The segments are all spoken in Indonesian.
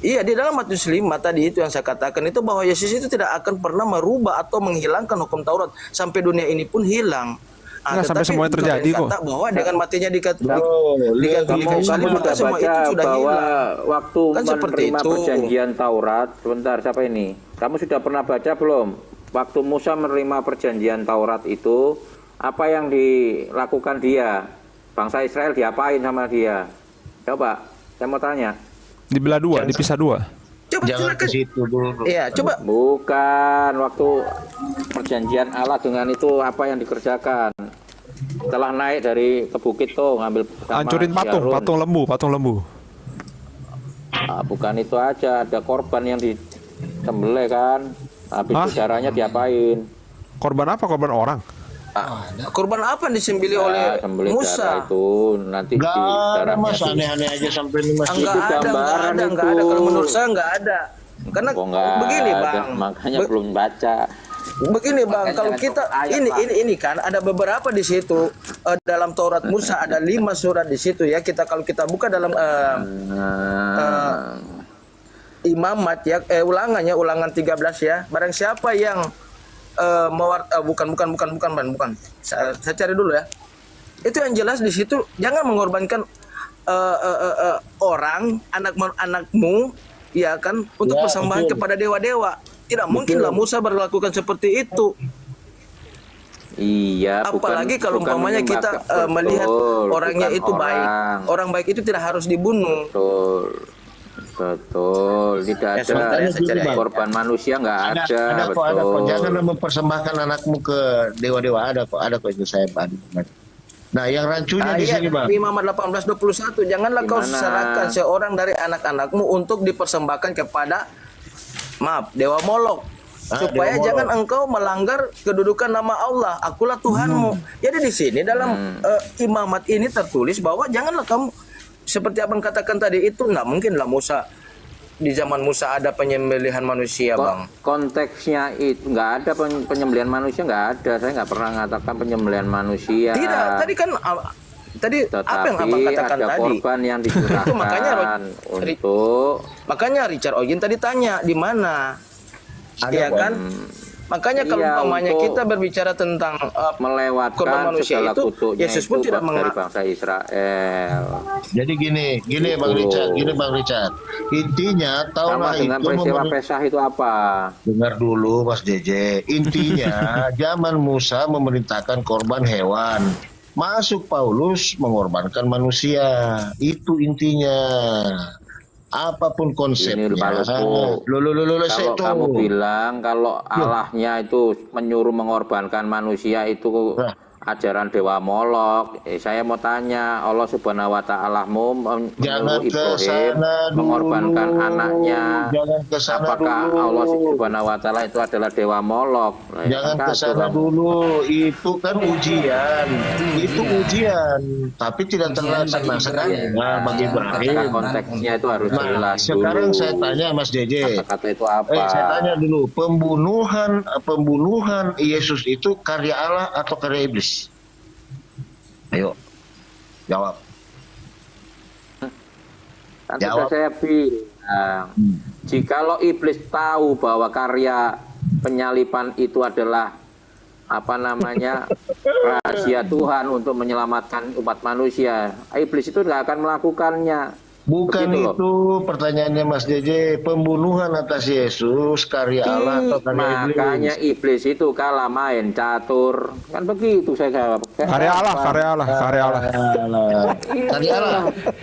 Iya, di dalam Matius 5 tadi itu yang saya katakan itu bahwa Yesus itu tidak akan pernah merubah atau menghilangkan hukum Taurat sampai dunia ini pun hilang. Nggak sampai semuanya terjadi kok. Kata bahwa dengan matinya digantung Kamu sudah semua baca itu sudah bahwa hilang. waktu Kan seperti menerima itu. perjanjian Taurat, sebentar siapa ini? Kamu sudah pernah baca belum? Waktu Musa menerima perjanjian Taurat itu, apa yang dilakukan dia? Bangsa Israel diapain sama dia? Coba, saya mau tanya. Dibelah dua, dipisah dua. Coba Jangan ke situ dulu. Iya, coba. Bukan, waktu perjanjian Allah dengan itu apa yang dikerjakan? Setelah naik dari ke bukit tuh ngambil sama Hancurin patung, Harun. patung lembu. Bukan itu aja, ada korban yang disembelih kan. Habis itu darahnya diapain? Korban apa? Korban orang. Korban apa yang disembelih oleh sembelih Musa? darah itu nanti Nggak di ada darahnya mas, di- aneh-aneh aja sampai ini mas. Enggak Itu ada, gambaran enggak ada. itu. Kalau menurut saya enggak ada. Karena Kok nggak begini, ada? Bang. Makanya belum baca. Begini, Bang, Makanya kalau jangan kita sok ayat, ini kan ada beberapa di situ dalam Taurat Musa ada 5 surat di situ ya. Kalau kita buka dalam Imamat ya, ulangan 13 ya. Barang siapa yang bukan. Saya cari dulu ya. Itu yang jelas di situ, jangan mengorbankan orang, anakmu ya kan untuk Ya, persembahan betul. kepada dewa-dewa. Tidak mungkinlah Musa berlakukan seperti itu. Iya, Apalagi kalau bukan umpamanya kita menyembah- melihat Betul, orangnya bukan itu baik. orang. Orang baik itu tidak harus dibunuh. Betul, tidak Ya, sebentar ya, ada saya cari ayatnya. korban manusia nggak ada, Ada kok, betul. jangan mempersembahkan anakmu ke dewa-dewa, ada kok itu saya bantu. Nah, yang rancunya di sini, Bang. Imamat 18:21, janganlah kau Gimana? serahkan seorang dari anak-anakmu untuk dipersembahkan kepada dewa Molok. Supaya Dewa Molok. jangan engkau melanggar kedudukan nama Allah. Akulah Tuhanmu. Jadi di sini dalam imamat ini tertulis bahwa janganlah kamu seperti abang katakan tadi itu nggak mungkin lah Musa di zaman Musa ada penyembelihan manusia, Bang. Konteksnya itu nggak ada penyembelihan manusia, nggak ada. Saya nggak pernah mengatakan penyembelihan manusia. Tidak, tadi kan apa yang abang Tetapi katakan ada tadi? korban yang dicurahkan Itu untuk Makanya Richard Ogin tadi tanya di mana, ya kan? Makanya kalau Iya, umpamanya untuk kita berbicara tentang korban melewatkan manusia segala itu, kutuknya Yesus itu pun tidak dari bangsa Israel. Jadi gini Bang Richard. Intinya Sama taulah dengan itu peristiwa Pesah itu apa? dengar dulu Mas JJ. Intinya zaman Musa memerintahkan korban hewan. Masuk Paulus mengorbankan manusia. Itu intinya. Apapun konsepnya. Ini Paulus. Kalau kamu bilang kalau Allahnya itu menyuruh mengorbankan manusia itu Nah. ajaran Dewa Molok. Saya mau tanya, Allah Subhanahu wa Ta'ala-mu Jangan menyuruh ke Ibrahim sana dulu. mengorbankan anaknya. Jangan ke sana Apakah dulu. Allah Subhanahu wa Ta'ala itu adalah Dewa Molok? Nah, ya Jangan kan ke kacau sana kamu. dulu, itu kan ujian. Itu ujian, tapi tidak terlaksana sekarang. Nah, bagi Ibrahim. Konteksnya itu harus Nah, jelas sekarang dulu. saya tanya Mas JJ. Kata itu apa? Saya tanya dulu, pembunuhan Yesus itu karya Allah atau karya iblis? Ayo, jawab. Kan Jawab. sudah saya bilang, jikalau iblis tahu bahwa karya penyalipan itu adalah rahasia Tuhan untuk menyelamatkan umat manusia, iblis itu nggak akan melakukannya. Bukan Begitu loh. itu pertanyaannya Mas JJ, pembunuhan atas Yesus karya Allah atau karya iblis? Makanya iblis itu kalah main catur, kan begitu saya jawab. Karya Allah. Karya Allah.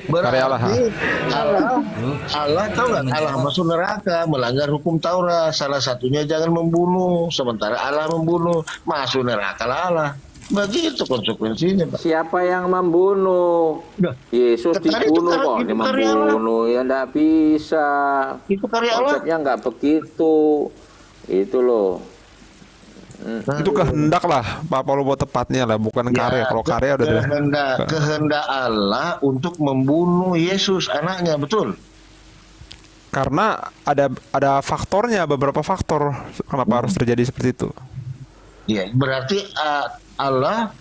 Berarti Karya Allah. Allah tahu nggak? Allah masuk neraka, melanggar hukum Taurat. Salah satunya jangan membunuh. Sementara Allah membunuh, masuk neraka lah Allah. Begitu konsekuensinya, Pak. Siapa yang membunuh? Nah, Yesus tadi dibunuh itu kok, dia karya Allah. membunuh ya enggak bisa. Itu karya Allah. Konsepnya enggak begitu. Itu loh. Itu kehendak lah, Pak Paulus buat tepatnya lah, bukan karya. Kalau karya udah kehendak Allah untuk membunuh Yesus anaknya, betul. karena ada faktornya, beberapa faktor kenapa harus terjadi seperti itu. Ya, berarti Allah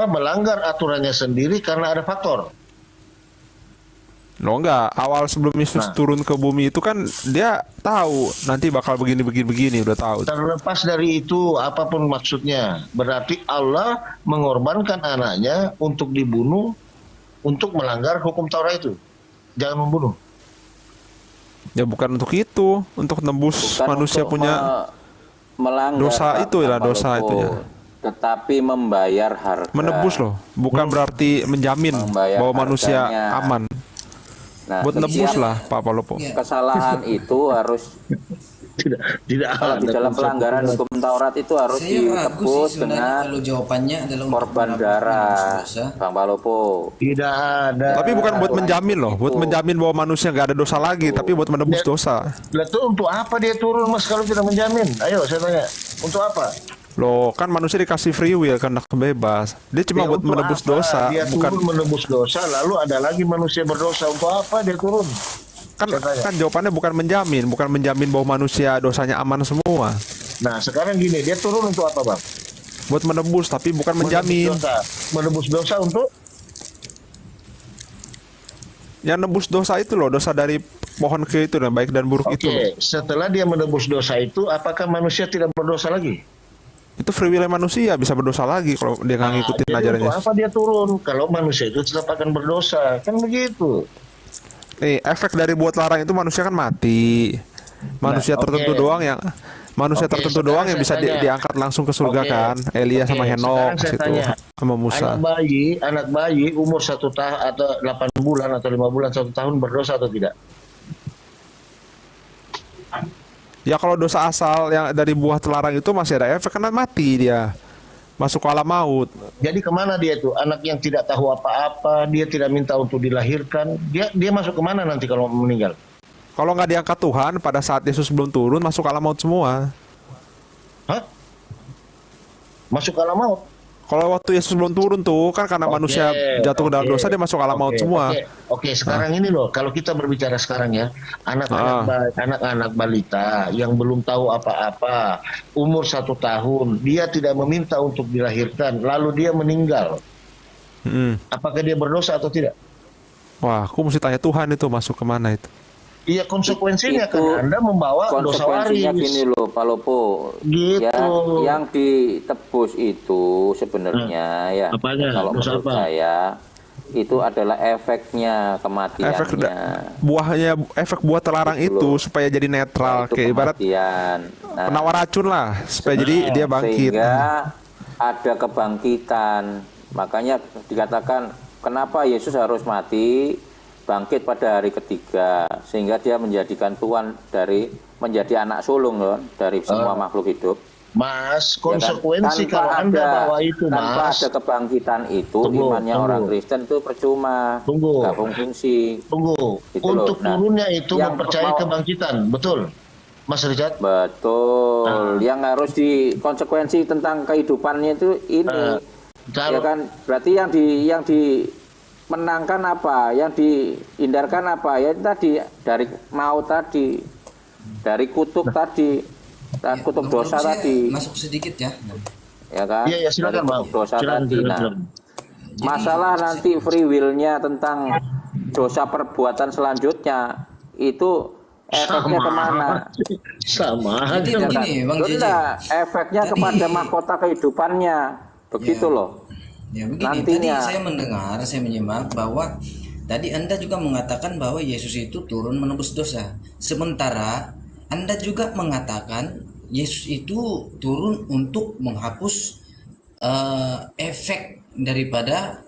melanggar aturannya sendiri karena ada faktor. Lo enggak, awal sebelum Yesus Nah. turun ke bumi itu kan dia tahu nanti bakal begini udah tahu. Terlepas dari itu, apapun maksudnya, berarti Allah mengorbankan anaknya untuk dibunuh, untuk melanggar hukum Taurat itu. Jangan membunuh. Ya bukan untuk itu, untuk nembus Bukan manusia untuk punya melanggar dosa itu lah, Pak dosa Lopo, itunya. tetapi membayar harga. menebus loh, bukan berarti menjamin Membayar bahwa manusia harganya. aman. Nah, Buat nebus setiap lah Pak Palopo. kesalahan itu harus Tidak kalau di ada dalam konsep pelanggaran hukum Taurat itu harus Saya ragu sih ditebus sebenarnya dengan kalau jawabannya adalah untuk korban menebus darah, dosa. Bang Palopo. Tidak ada. Tapi bukan buat menjamin loh, buat Itu. menjamin bahwa manusia nggak ada dosa lagi, tapi buat menebus dosa. Lah tuh untuk apa dia turun Mas kalau tidak menjamin? Ayo saya tanya. Untuk apa? Loh, kan manusia dikasih free will, kehendak bebas. Dia cuma Ya, buat untuk menebus apa? dosa, Dia bukan turun menebus dosa, lalu ada lagi manusia berdosa. Untuk apa dia turun? kan Saya tanya. kan jawabannya bukan menjamin bahwa manusia dosanya aman semua. Nah sekarang gini, dia turun untuk apa Bang? Buat menebus tapi bukan menjamin. Menebus dosa untuk? Yang nebus dosa itu loh, dosa dari pohon ke itu dan baik dan buruk Oke, itu loh. setelah dia menebus dosa itu, apakah manusia tidak berdosa lagi? Itu free will manusia bisa berdosa lagi kalau dia nggak ngikutin jadi ajaran untuk Yesus. apa dia turun? Kalau manusia itu tetap akan berdosa, kan begitu. Efek dari buat larang itu manusia kan mati. Manusia Nah, tertentu oke. doang yang manusia Oke, tertentu sekarang doang yang saya bisa tanya. diangkat langsung ke surga Oke. kan. Elia sama Oke, Henok sekarang saya situ tanya. sama Musa. Anak bayi umur 1 tahun atau 8 bulan atau 5 bulan 1 tahun berdosa atau tidak? Ya kalau dosa asal yang dari buah terlarang itu masih ada efek karena mati dia. Masuk ke alam maut. Jadi kemana dia itu? Anak yang tidak tahu apa-apa, dia tidak minta untuk dilahirkan, dia masuk kemana nanti kalau meninggal? Kalau nggak diangkat Tuhan pada saat Yesus belum turun masuk ke alam maut semua. Hah? Masuk ke alam maut? Kalau waktu Yesus belum turun tuh kan karena manusia jatuh ke dalam oke. dosa dia masuk ke alam maut Oke, semua. Oke, sekarang ini loh, kalau kita berbicara sekarang ya, anak-anak balita yang belum tahu apa-apa, umur 1 tahun, dia tidak meminta untuk dilahirkan, lalu dia meninggal. Mm. Apakah dia berdosa atau tidak? Wah, aku mesti tanya Tuhan itu masuk kemana itu. Iya, konsekuensinya Itu kan Anda membawa dosa Konsekuensinya waris. gini loh, Pak Lopo. Gitu. Ya, yang ditebus itu sebenarnya ya Apanya? kalau Dosa menurut apa? saya itu adalah efeknya kematiannya. Efek buah terlarang Gitu itu loh. supaya jadi netral, Itu kayak ibarat kematian. Nah, penawar racun lah supaya jadi dia bangkit. sehingga ada kebangkitan. Makanya dikatakan kenapa Yesus harus mati, bangkit pada hari ketiga, sehingga dia menjadikan Tuhan menjadi anak sulung loh, dari semua makhluk hidup. Mas, Ya kan? konsekuensi kalau Anda bawa itu, tanpa Mas. ada kebangkitan itu, Tunggu, imannya tunggu. orang Kristen itu percuma, Tunggu. nggak fungsi. Tunggu, Gitu loh. untuk Nah, turunnya itu yang mempercayai mau- kebangkitan, betul, Mas Richard? Betul. Yang harus konsekuensi tentang kehidupannya itu ini, ya Kalau kan? Berarti yang dimenangkan apa, yang dihindarkan apa? Ya tadi dari maut tadi, dari kutuk tadi. Dan kutuk Bang dosa Palopo, saya tadi, masuk sedikit ya. ya kan? Iya, silakan, Dari Bang. kutuk dosa Silakan, tadi. silakan, Nah, silakan. masalah nanti free will-nya tentang dosa perbuatan selanjutnya itu efeknya kemana? Sama. Jadi Ya kan? begini, Bang JJ. Sudah, efeknya Tadi- kepada mahkota kehidupannya, begitu Ya. loh. Ya begini, Nantinya. tadi saya menyimak bahwa tadi Anda juga mengatakan bahwa Yesus itu turun menebus dosa. Sementara Anda juga mengatakan Yesus itu turun untuk menghapus efek daripada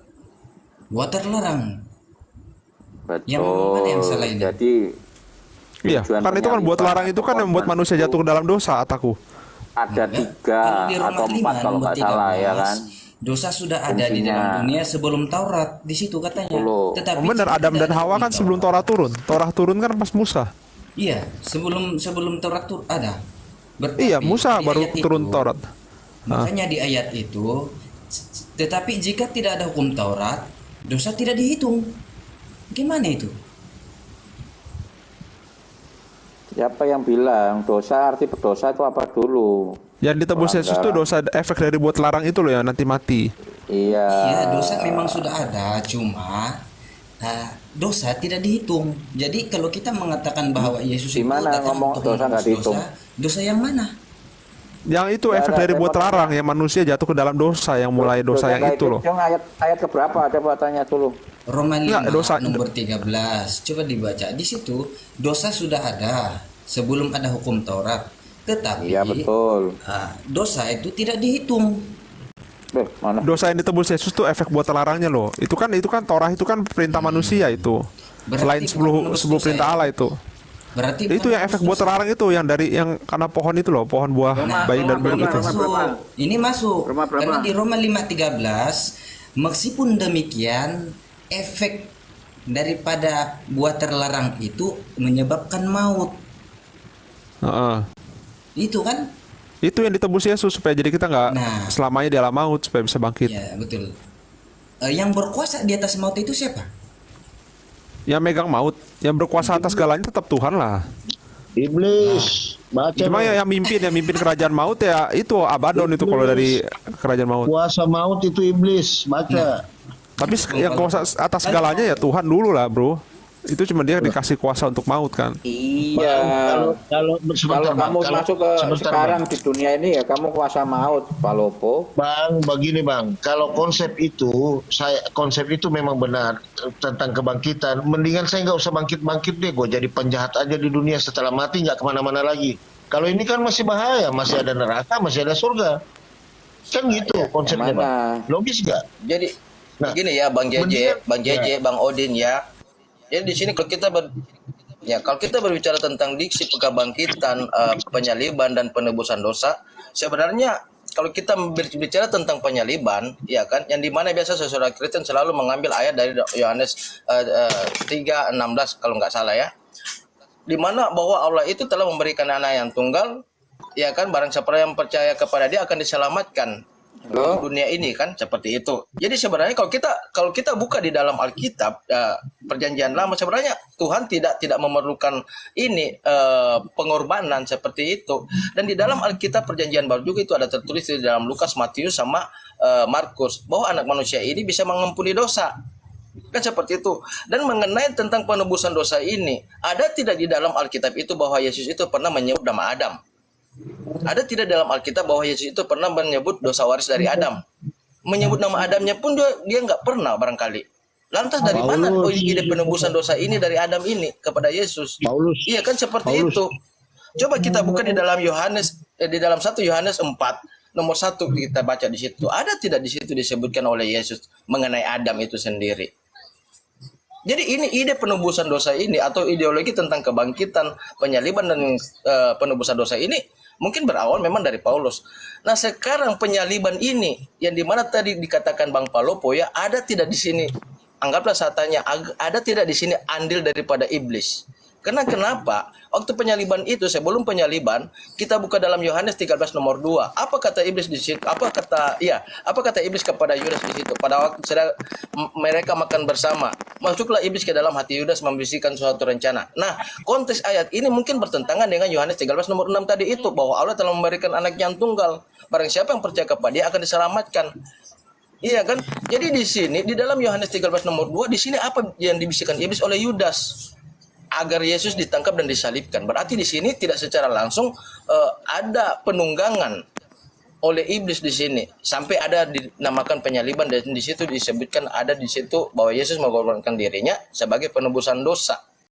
water terlarang. Betul. Yang mana yang salah ini? Jadi Iya, tujuan kan itu kan buat penyaliban larang itu kan yang membuat korban manusia itu jatuh ke dalam dosa, ataku. ada Ya, 3 kalau di Roma atau 4 5 kalau nomor nggak salah ya 13, kan. dosa sudah ada di Fungsinya. dalam dunia sebelum Taurat, di situ katanya. Betul. Tetapi Oh, bener, jika Adam tidak dan ada Hawa hukum kan sebelum Torah turun. Torah turun kan pas Musa. Iya, sebelum Taurat ada. Berarti Iya, Musa di baru ayat turun itu, Taurat. Makanya di ayat itu, tetapi jika tidak ada hukum Taurat, dosa tidak dihitung. Gimana itu? Siapa yang bilang dosa, arti berdosa itu apa dulu? Yang ditebus Yesus itu dosa efek dari buat larang itu loh yang nanti mati. Iya. Ya, dosa memang sudah ada, cuma dosa tidak dihitung. Jadi kalau kita mengatakan bahwa Yesus itu Gimana datang ngomong untuk dosa nggak menebus dihitung? dosa yang mana? Yang itu Nggak efek ada, dari saya buat mau larang yang manusia jatuh ke dalam dosa, yang mulai dosa yang nggak itu loh. Yang ayat keberapa? Coba tanya dulu. Roma 5 Enggak, dosa- nomor 13. Coba dibaca. Di situ dosa sudah ada sebelum ada hukum Taurat. Tetapi Iya betul. dosa itu tidak dihitung. Mana? Dosa yang ditebus Yesus tuh efek buat larangnya loh. Itu kan Torah itu kan perintah manusia itu. Berarti Selain bukan menebus 10 dosa perintah ya? Allah itu. Berarti Itu bukan yang efek menebus buat dosa. terlarang itu yang dari yang karena pohon itu loh, pohon buah bayi dan Ini begitu. Ini masuk. Roma berapa? Karena di Roma 5:13, meskipun demikian efek daripada buah terlarang itu menyebabkan maut. Heeh. Itu kan? Itu yang ditebus Yesus supaya jadi kita nggak Nah. selamanya di alam maut, supaya bisa bangkit. Ya, betul. Yang berkuasa di atas maut itu siapa? Yang megang maut, yang berkuasa atas segalanya tetap Tuhan lah. Iblis. Baca Cuma dong. yang mimpin kerajaan maut ya itu Abaddon itu kalau dari kerajaan maut. Kuasa maut itu iblis. Baca. Tapi yang kuasa atas segalanya ya Tuhan dulu lah, bro. Itu cuma dia dikasih kuasa untuk maut kan. Iya. Kalau sebentar, Kalau Bang. kamu Kalau- masuk ke sebentar, sekarang Bang. di dunia ini ya kamu kuasa maut, Pak Lopo. Bang, begini Bang, kalau konsep itu memang benar tentang kebangkitan. Mendingan saya nggak usah bangkit deh, gue jadi penjahat aja di dunia setelah mati nggak kemana-mana lagi. Kalau ini kan masih bahaya, masih ada neraka, masih ada surga, kan gitu konsepnya mana? Bang. Logis nggak? Jadi Nah, begini ya Bang JJ, mendingan- Bang JJ, Bang Odin ya. Jadi di sini kalau kita berbicara tentang diksi kebangkitan, penyaliban dan penebusan dosa, sebenarnya kalau kita berbicara tentang penyaliban, ya kan, yang dimana biasa saudara Kristen selalu mengambil ayat dari Yohanes 3:16 kalau nggak salah ya, dimana bahwa Allah itu telah memberikan anak yang tunggal, ya kan, barang siapa yang percaya kepada dia akan diselamatkan dunia ini kan, seperti itu. Jadi sebenarnya kalau kita buka di dalam Alkitab, perjanjian lama, sebenarnya Tuhan tidak memerlukan ini pengorbanan seperti itu. Dan di dalam Alkitab perjanjian baru juga itu ada tertulis di dalam Lukas, Matius sama Markus bahwa anak manusia ini bisa mengampuni dosa. Kan seperti itu. Dan mengenai tentang penebusan dosa ini, ada tidak di dalam Alkitab itu bahwa Yesus itu pernah menyebut nama Adam? Ada tidak dalam Alkitab bahwa Yesus itu pernah menyebut dosa waris dari Adam? Menyebut nama Adamnya pun dia nggak pernah barangkali. Lantas dari mana ide penebusan dosa ini dari Adam ini kepada Yesus? Paulus. Iya kan seperti Paulus. itu. Coba kita buka di dalam di dalam 1 Yohanes 4 nomor 1 kita baca di situ. Ada tidak di situ disebutkan oleh Yesus mengenai Adam itu sendiri? Jadi ini ide penebusan dosa ini atau ideologi tentang kebangkitan, penyaliban dan penebusan dosa ini mungkin berawal memang dari Paulus. Nah sekarang penyaliban ini yang dimana tadi dikatakan Bang Palopo ya, ada tidak di sini? Anggaplah saya tanya, ada tidak di sini andil daripada iblis? Karena kenapa? Waktu penyaliban itu, sebelum penyaliban, kita buka dalam Yohanes 13 nomor 2. Apa kata iblis di situ? Apa kata iblis kepada Yudas di situ? Pada waktu mereka makan bersama, masuklah iblis ke dalam hati Yudas membisikkan suatu rencana. Nah, konteks ayat ini mungkin bertentangan dengan Yohanes 13 nomor 6 tadi itu, bahwa Allah telah memberikan anak yang tunggal. Barang siapa yang percaya kepada dia akan diselamatkan. Iya kan? Jadi di sini di dalam Yohanes 13 nomor 2 di sini apa yang dibisikkan iblis oleh Yudas? Agar Yesus ditangkap dan disalibkan. Berarti di sini tidak secara langsung ada penunggangan oleh iblis di sini sampai ada dinamakan penyaliban, dan di situ disebutkan ada di situ bahwa Yesus mengorbankan dirinya sebagai penebusan dosa.